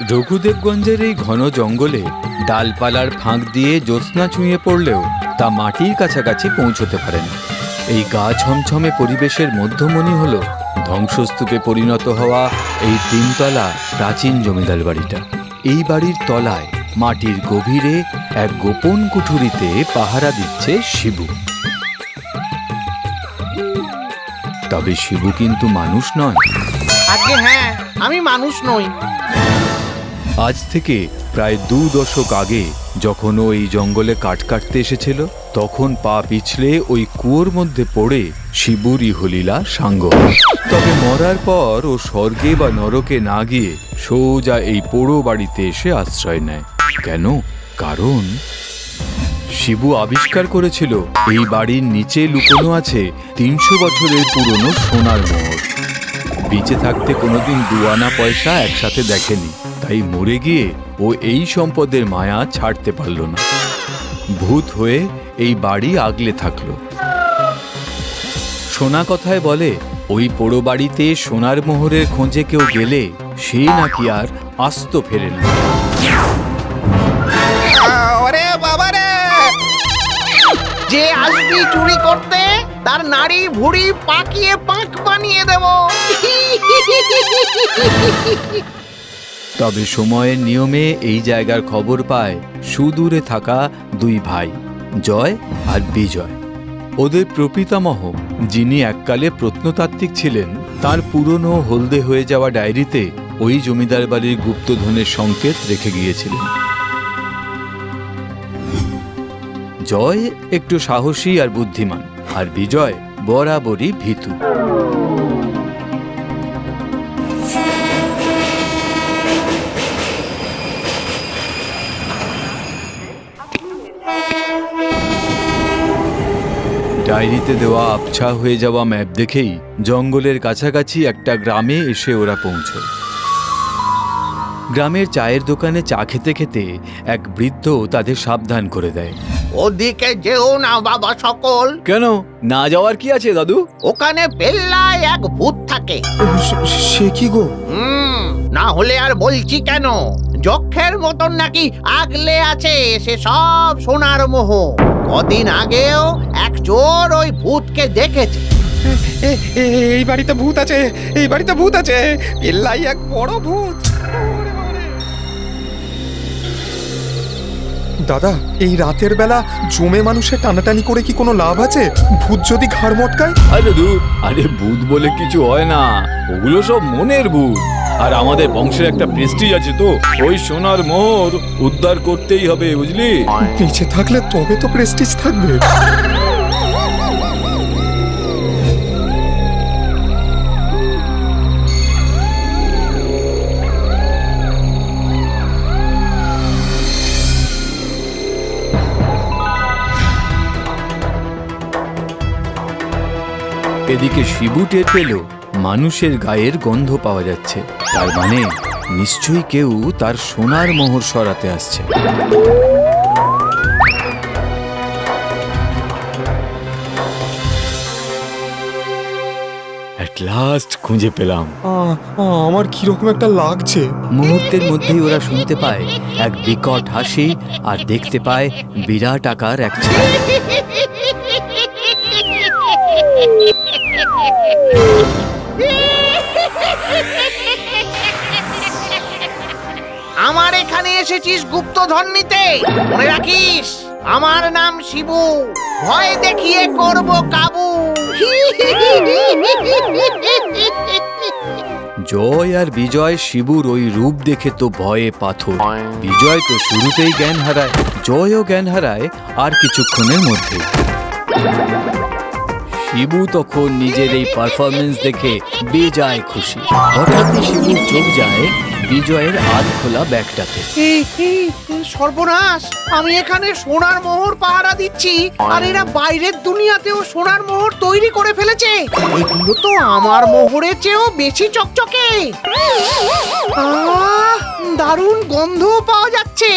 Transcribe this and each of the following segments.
রঘুদেবগঞ্জের এই ঘন জঙ্গলে ডালপালার ফাঁক দিয়ে জ্যোৎস্না ছুঁয়ে পড়লেও তা মাটির কাছাকাছি পৌঁছতে পারে না। এই গা ছমছমে পরিবেশের মধ্যমণি হল ধ্বংসস্তূপে পরিণত হওয়া এই তিনতলা প্রাচীন জমিদার বাড়িটা। এই বাড়ির তলায় মাটির গভীরে এক গোপন কুঠুরিতে পাহারা দিচ্ছে শিবু। তবে শিবু কিন্তু মানুষ নয়। আগে হ্যাঁ, আমি মানুষ নই। আজ থেকে প্রায় 2 দশক আগে যখন ও এই জঙ্গলে কাঠ কাটতে এসেছিল, তখন পা পিছলে ওই কুয়োর মধ্যে পড়ে শিবুর ইহলীলা সাঙ্গ। তবে মরার পর ও স্বর্গে বা নরকে না গিয়ে সোজা এই পোড়ো বাড়িতে এসে আশ্রয় নেয়। কেন? কারণ শিবু আবিষ্কার করেছিল এই বাড়ির নিচে লুকোনো আছে 300 বছরের পুরনো সোনার মোহর। বেঁচে থাকতে কোনোদিন 2 আনা পয়সা একসাথে দেখেনি, তাই মরে গিয়ে ও এই সম্পদের মায়া ছাড়তে পারল না। ভূত হয়ে এই বাড়ি আগলে থাকলো। শোনা কথায় বলে ওই পোড়ো বাড়িতে সোনার মোহরের খোঁজে কেউ গেলে সে নাকি আর আস্ত ফেরে না। ওরে বাবা রে, যে আসবি চুরি করতে তার নাড়ি ভুড়ি পাকিয়ে পাক বানিয়ে দেব। তবে সময়ের নিয়মে এই জায়গার খবর পায় সুদূরে থাকা 2 ভাই, জয় আর বিজয়। ওদের প্রপিতামহ, যিনি এককালে প্রত্নতাত্ত্বিক ছিলেন, তার পুরনো হলদে হয়ে যাওয়া ডায়েরিতে ওই জমিদার বাড়ির গুপ্তধনের সংকেত রেখে গিয়েছিলেন। জয় একটু সাহসী আর বুদ্ধিমান, আর বিজয় বরাবরই ভীতু। ডায়েরিতে দেওয়া আবছা হয়ে যাওয়া ম্যাপ দেখেই জঙ্গলের কাছাকাছি একটা গ্রামে এসে ওরা পৌঁছয়। গ্রামের চায়ের দোকানে চা খেতে খেতে এক বৃদ্ধ তাদের সাবধান করে দেয়। ওদিকে যেও না বাবা সকল। কেন? না যাওয়ার কি আছে দাদু? ওখানে পেল্লায় এক ভূত থাকে। সে কি গো? না হলে আর বলছি কেন, যক্ষের মতন নাকি আগলে আছে সে সব সোনার মোহ। কদিন আগেও এক চোর ওই ভূতকে দেখেছে। এই বাড়িতে ভূত আছে, এই বাড়িতে ভূত আছে, পেল্লাই এক বড় ভূত। দাদা, এই রাতের বেলা জমে মানুষের টানাটানি করে কি কোনো লাভ আছে? ভূত যদি ঘাড় মটকায়? আরে ভূত বলে কিছু হয় না, ওগুলো সব মনের ভূত। আর আমাদের বংশের একটা প্রেস্টিজ আছে, তো ওই সোনার মোহর উদ্ধার করতেই হবে, বুঝলি? বেঁচে থাকলে তবে তো প্রেস্টিজ থাকবে। এদিকে শিবু টের পেল মানুষের গায়ের গন্ধ পাওয়া যাচ্ছে, তার মানে নিশ্চয়ই কেউ তার সোনার মোহর সরাতে আসছে। এট লাস্ট খুঁজে পেলাম। আমার কিরকম একটা লাগছে। মুহূর্তের মধ্যেই ওরা শুনতে পায় এক বিকট হাসি আর দেখতে পায় বিরাট আকার এক ছায়া। আমার এখানে এসেছিস গুপ্তধন নিতে, মনে রাখিস আমার নাম শিবু, ভয় দেখিয়ে করব কাবু। জয় আর বিজয় শিবুর ওই রূপ দেখে তো ভয়ে পাথর। বিজয় তো শুরুতেই জ্ঞান হারায়, জয়ও জ্ঞান হারায় আর কিছুক্ষণের মধ্যে। শিবু তখন নিজের এই পারফরমেন্স দেখে বেজায় খুশি। হঠাৎই শিবুর চোখ যায় বিজয়ের আধ খোলা ব্যাগটাতে। সর্বনাশ, আমি এখানে সোনার মোহর পাহারা দিচ্ছি আর এরা বাইরের দুনিয়াতেও সোনার মোহর তৈরি করে ফেলেছে। এগুলো তো আমার মোহরের চেয়েও বেশি চকচকে। দারুণ গন্ধ পাওয়া যাচ্ছে।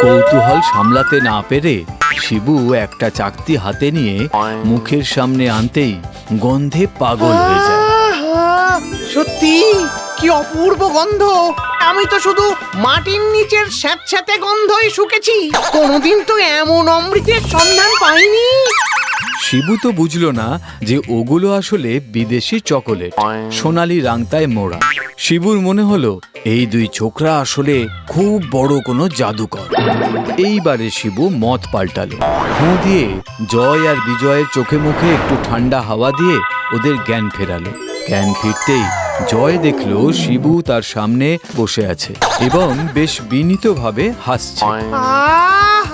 কৌতূহল সামলাতে না পেরে শিবু একটা চাকতি হাতে নিয়ে মুখের সামনে আনতেই গন্ধে পাগল হয়ে যায়। সত্যি কি অপূর্ব গন্ধ! আমি তো শুধু মাটির নিচের স্যাঁতস্যাঁতে গন্ধই শুকেছি, কোনোদিন তো এমন অমৃতের সন্ধান পাইনি। শিবু তো বুঝলো না যে ওগুলো আসলে বিদেশি চকোলেট, সোনালি রাংতায় মোড়া। শিবুর মনে হলো এই দুই ছোকরা আসলে খুব বড় কোনো জাদুকর। এইবারে শিবু মত পাল্টালো, ফু দিয়ে জয় আর বিজয়ের চোখে মুখে একটু ঠান্ডা হাওয়া দিয়ে ওদের জ্ঞান ফেরালো। জ্ঞান ফিরতেই জয় দেখলো শিবু তার সামনে বসে আছে এবং বেশ বিনীতভাবে হাসছে। আহ,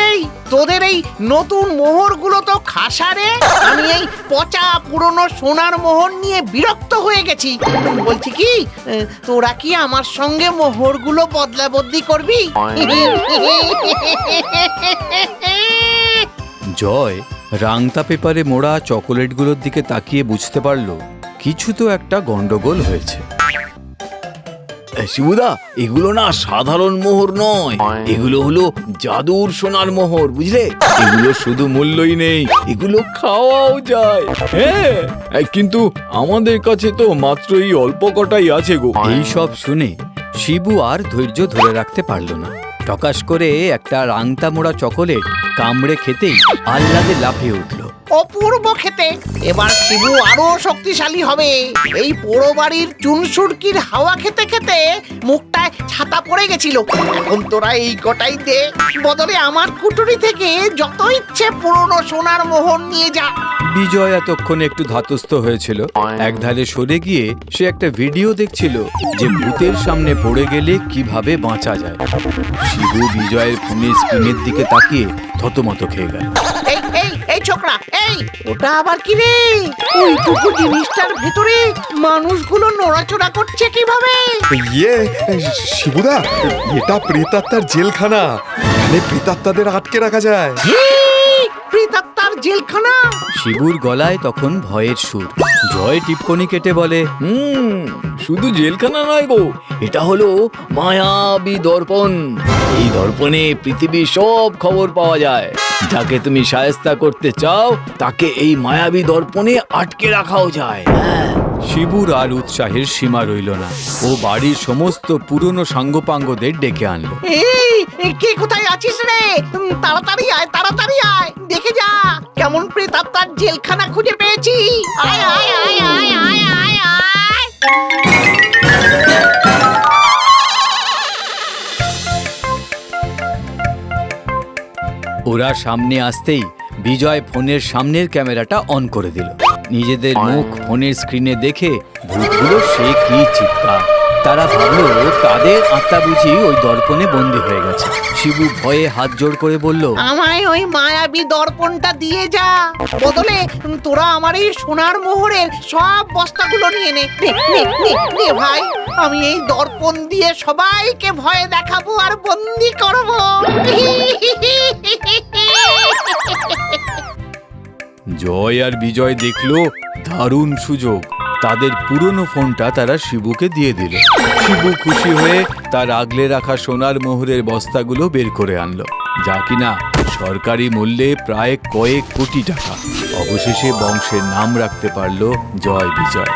এই তোদের এই নতুন মোহরগুলো তো খাসারে। আমি এই পচা পুরনো সোনার মোহর নিয়ে বিরক্ত হয়ে গেছি। বলছি কি, তোরা কি আমার সঙ্গে মোহরগুলো বদলা বদলি করবি? জয় রাংতা পেপারে মোড়া চকোলেটগুলোর দিকে তাকিয়ে বুঝতে পারলো কিছু তো একটা গন্ডগোল হয়েছে। শিবুদা, এগুলো না সাধারণ মোহর নয়, এগুলো হলো জাদুর সোনার মোহর, বুঝলে? এগুলো শুধু মূল্যই নেই, এগুলো খাওয়াও যায়। হ্যাঁ, কিন্তু আমাদের কাছে তো মাত্র এই অল্প কটাই আছে গো। এই সব শুনে শিবু আর ধৈর্য ধরে রাখতে পারলো না। টকাশ করে একটা রাংতা মোড়া চকোলেট কামড়ে খেতেই আহ্লাদে লাফিয়ে উঠলো। অপূর্ব খেতে। এবার শিবু আরো শক্তিশালী হবে। এই পোড়ো বাড়ির চুনসুরকির হাওয়া খেতে খেতে মুখটায় ছাতা পড়ে গেছিল। এখন তোরা এই কটাই দে, বদলে আমার কুটুরি থেকে যত ইচ্ছে পুরনো সোনার মোহর নিয়ে যা। বিজয় এতক্ষণে একটু ধাতস্থ হয়েছিল। একধারে সরে গিয়ে সে একটা ভিডিও দেখছিল যে ভূতের সামনে পড়ে গেলে কিভাবে বাঁচা যায়। শিবু বিজয়ের ফোনের স্ক্রিনের দিকে তাকিয়ে থতমত খেয়ে গেল। এই এই এই ছোকরা, এই ওটা আবার কি রে? ওইটুকু জিনিসটার ভেতরে মানুষগুলো নড়াচড়া করছে কিভাবে? ইয়ে শিবুদা, এটা প্রেতাত্মার জেলখানা। এখানে প্রেতাত্মাদের আটকে রাখা যায়। প্রেতাত্মার জেলখানা? শিবুর গলায় তখন ভয়ের সুর। জয় টিপ্পনি কেটে বলে, শুধু জেলখানা নয় গো, এটা হলো মায়াবী দর্পণ। এই দর্পণে পৃথিবীর সব খবর পাওয়া যায়। যাকে তুমি শায়েস্তা করতে চাও তাকে এই মায়াবী দর্পণে আটকে রাখাও যায়। শিবুর আর উৎসাহের সীমা রইল না। ও বাড়ির সমস্ত পুরনো সাঙ্গপাঙ্গদের ডেকে আনলো। এই কে কোথায় আছিস রে? তাড়াতাড়ি আয়, তাড়াতাড়ি আয়, দেখে যা কেমন প্রেতাত্মার জেলখানা খুঁজে পেয়েছি। আয় আয় আয় আয় আয় আয় আয়। ওরা সামনে আসতেই বিজয় ফোনের সামনের ক্যামেরাটা অন করে দিল। নিজেদের মুখ ফোনের স্ক্রিনে দেখে ভূতগুলো সে কি চিৎকার। তারা ভাবলো তাদের আত্মা বুঝি ওই দর্পণে বন্দী হয়ে গেছে। শিবু ভয়ে হাত জোড় করে বলল, আমায় ওই মায়াবী দর্পণটা দিয়ে যা, বদলে তোরা আমার এই সোনার মোহরের সব বস্তাগুলো নিয়ে নে। নে, নে, নে, নে ভাই, আমি এই দর্পণ দিয়ে সবাইকে ভয় দেখাবো আর বন্দি করবো। জয় আর বিজয় দেখলো দারুণ সুযোগ। তাদের পুরনো ফোনটা তারা শিবুকে দিয়ে দিল। শিবু খুশি হয়ে তার আগলে রাখা সোনার মোহরের বস্তাগুলো বের করে আনলো, যা কিনা সরকারি মূল্যে প্রায় কয়েক কোটি টাকা। অবশেষে বংশের নাম রাখতে পারল জয় বিজয়।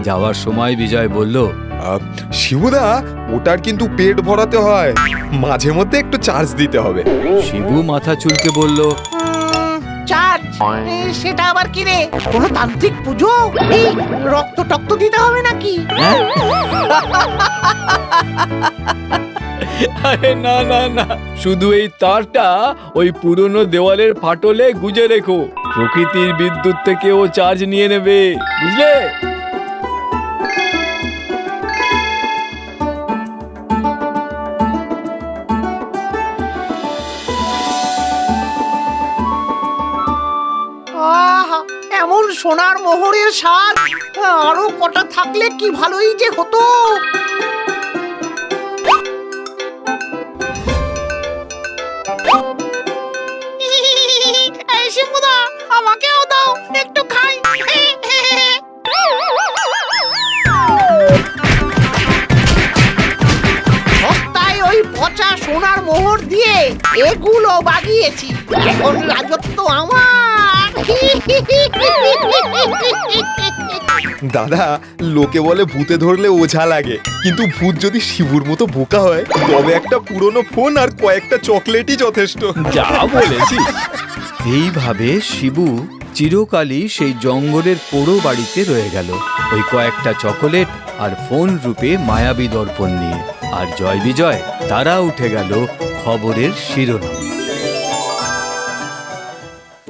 যাওয়ার সময় বিজয় বলল, শিবুদা, ওটার কিন্তু পেট ভরাতে হয়, মাঝে মধ্যে একটু চার্জ দিতে হবে। শিবু মাথা চুলকে বলল, চার্জ? সেটা আবার কি রে? কোনো তান্ত্রিক পুজো? এই রক্ত টক্ত দিতে হবে নাকি? আরে না না না, শুধু এই তারটা ওই পুরনো দেওয়ালের ফাটলে গুজে রেখো। প্রকৃতির বিদ্যুৎ থেকে ও চার্জ নিয়ে নেবে, বুঝলে? আহা, এমন সোনার মোহরের স্বাদ আরো কটা থাকলে কি ভালোই যে হতো। আমাকেও দাও, একটু খাই। মোহর দিয়ে এগুলো বাগিয়েছি, এখন রাজত্ব আমার। দাদা, লোকে বলে ভূতে ধরলে ওঝা লাগে, কিন্তু ভূত যদি শিবুর মতো বোকা হয় তবে একটা পুরনো ফোন আর কয়েকটা চকলেটই যথেষ্ট। যা বলেছিস। এইভাবে শিবু চিরকালই সেই জঙ্গলের পোড়ো বাড়িতে রয়ে গেল, ওই কয়েকটা চকোলেট আর ফোন রূপে মায়াবী দর্পণ নিয়ে। আর জয় বিজয় তারা উঠে গেল খবরের শিরোনামে।